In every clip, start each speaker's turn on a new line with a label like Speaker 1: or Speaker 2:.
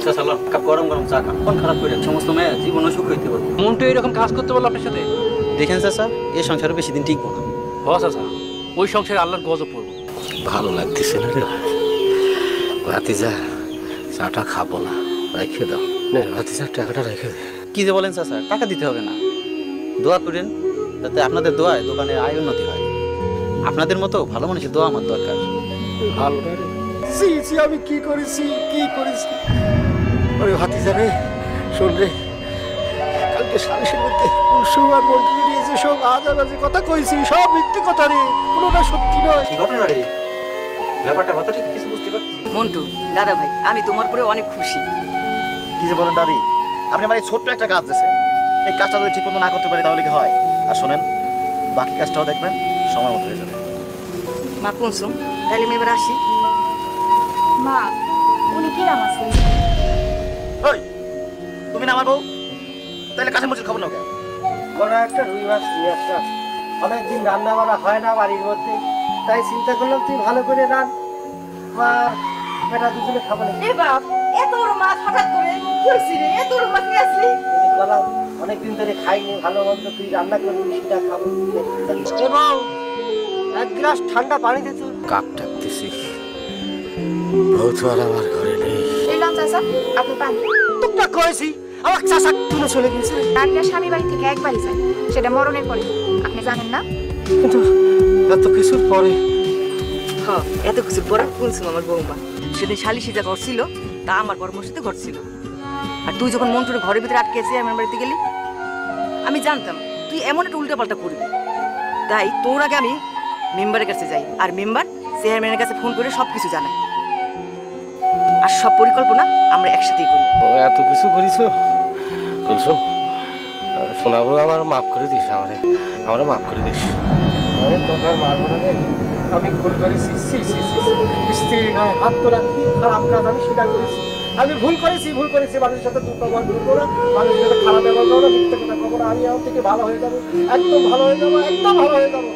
Speaker 1: চাচা কাপ গরম গরম চা খান, কোন খারাপ করে সমস্ত মেয়ে জীবন সুখ হইতে পারবো।
Speaker 2: মন্টু এরকম কাজ করতে বললো আপনার সাথে?
Speaker 1: দেখেন চাচা, এই সংসারে বেশি দিন টিকবো না।
Speaker 2: চাচা ওই সংসারে আল্লাহর গজব পড়বো।
Speaker 3: ভালো লাগতেছে না রে ভাতিজা, চাটা খাবো না, রেখে দাও। ভাতিজা টাকাটা রেখে দে।
Speaker 1: কি যে বলেন চাচা, টাকা দিতে হবে না, দোয়া করেন যাতে আপনাদের দোয়ায় দোকানের আয় উন্নতি হয়। আপনাদের মতো ভালো মানুষের দোয়া আমার দরকার।
Speaker 3: ভালো না রে, আমি কি করেছি ওরে ভাতিজা রে, শোন রে, কালকে সালিশের মধ্যে কুলসুম আর মন্টু নিয়ে যে সব আজে কথা কইছি, সব মিথ্যে কথা রে, কোনোটা সত্যি নয়।
Speaker 1: কি ঘটনা রে? ব্যাপারটা কথা ঠিক কিছু বুঝতে পারছি।
Speaker 4: মন্টু দাদা ভাই, আমি তোমার উপরে অনেক খুশি।
Speaker 5: কি যে বলেন দাদি, আপনি আমার এই ছোট্ট একটা কাজ দিয়েছেন, এই কাজটা যদি ঠিক মতো না করতে পারি তাহলে কি হয়? আর শোনেন, বাকি কাজটাও দেখবেন সময় মতো হয়ে যাবে।
Speaker 4: মা কুলসুম, তাহলে আমি এবার আসি।
Speaker 6: মা, উনি কি নাম আছে?
Speaker 5: ওই তুমি না আমার বউ, তাহলে কাছে মুচির খবর নাও কেন?
Speaker 7: বড় একটা রুই মাছ নিয়ে আসলাম, অনেকদিন রান্না বান্না হয় না বাড়ির মধ্যে, তাই চিন্তা করলাম তুই ভালো করে রান, আর বেটা দুজনে খাবো না।
Speaker 4: এ বাপ, এত বড় মাছ হঠাৎ করে কি হইছে রে? এত বড় মাছ নিয়ে আসলি?
Speaker 7: বললাম অনেকদিন ধরে খাইনি, ভালো মন্দ তুই রান্না করবি সেটা খাবো। এবং এক গ্লাস ঠান্ডা পানি দে তুই।
Speaker 3: কাক ডাকতেছি, বউ তো আর আমার ঘরে নেই।
Speaker 6: এলাম চাচা, আপনি পান।
Speaker 7: তোকে কয়েছি আমার চাষা তুলে চলে গেছে।
Speaker 6: নারীরা স্বামী বাড়ি থেকে একবারই যায়, সেটা মরণের পরে। আপনি জানেন না?
Speaker 7: কিন্তু এত কিছুর পরে
Speaker 4: হ্যাঁ, এত কিছু পরে কুলসুম আমার বৌমা সেদিন সালিশি যা ঘটছিল তা আমার পরামর্শতে ঘটছিল। আর তুই যখন মন্টুর ঘরের ভিতরে আটকে চেয়ারম্যান বাড়িতে গেলি, আমি জানতাম তুই এমন একটা উল্টাপাল্টা করবি, তাই তোর আগে আমি মেম্বারের কাছে যাই, আর মেম্বার চেয়ারম্যানের কাছে ফোন করে সব কিছু জানাই, আর সব পরিকল্পনা আমরা একসাথেই করি।
Speaker 3: ও এত কিছু করিস কুলসুম, শোনাবো, আমার মাফ করে দিস, আমার মাফ করে দিস।
Speaker 7: আরে তোকার মারবো না রে, আমি ভুল করেছি। স্ত্রী গায়ে হাত তোলা কি খারাপ কাজ আমি স্বীকার করেছি। আমি ভুল করেছি মানুষের সাথে দুর্ব্যবহার করবো না, মানুষের সাথে খারাপ ব্যবহার করবো না, মিথ্যে কথা কখনো। আমি আমার থেকে ভালো হয়ে যাবো, একদম ভালো হয়ে যাবো, একদম ভালো হয়ে যাবো,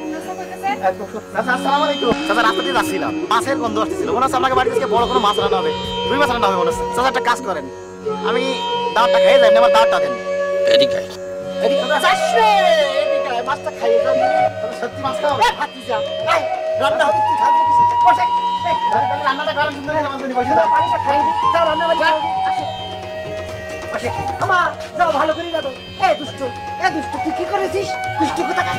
Speaker 7: একদম সত্যি।
Speaker 5: চাচা আসসালামু আলাইকুম। চাচা রাস্তা দিয়ে যাচ্ছিলাম, মাছের গন্ধ আসতেছিল, মনে হচ্ছে আপনাকে বাড়ি থেকে বড় কোনো মাছ রান্না হবে, রুই মাছ রান্না হবে মনে হচ্ছে। চাচা একটা কাজ করেন, আমি দাওয়াতটা খেয়ে যাই, আমার দাওয়াতটা দেন।
Speaker 3: এদিকে আয়।
Speaker 5: এদিকে মাছটা খাইয়ে যান, সত্যি মাছ খাওয়া ভাতিজা রান্না হতে তুই খাবি কিছু বসে রান্নাটা করার জন্য পানিটা খাই রান্না বসে আমার যাও ভালো করে যাবো। এ দুষ্ট তুই কি করেছিস? দুষ্ট কোথাকার,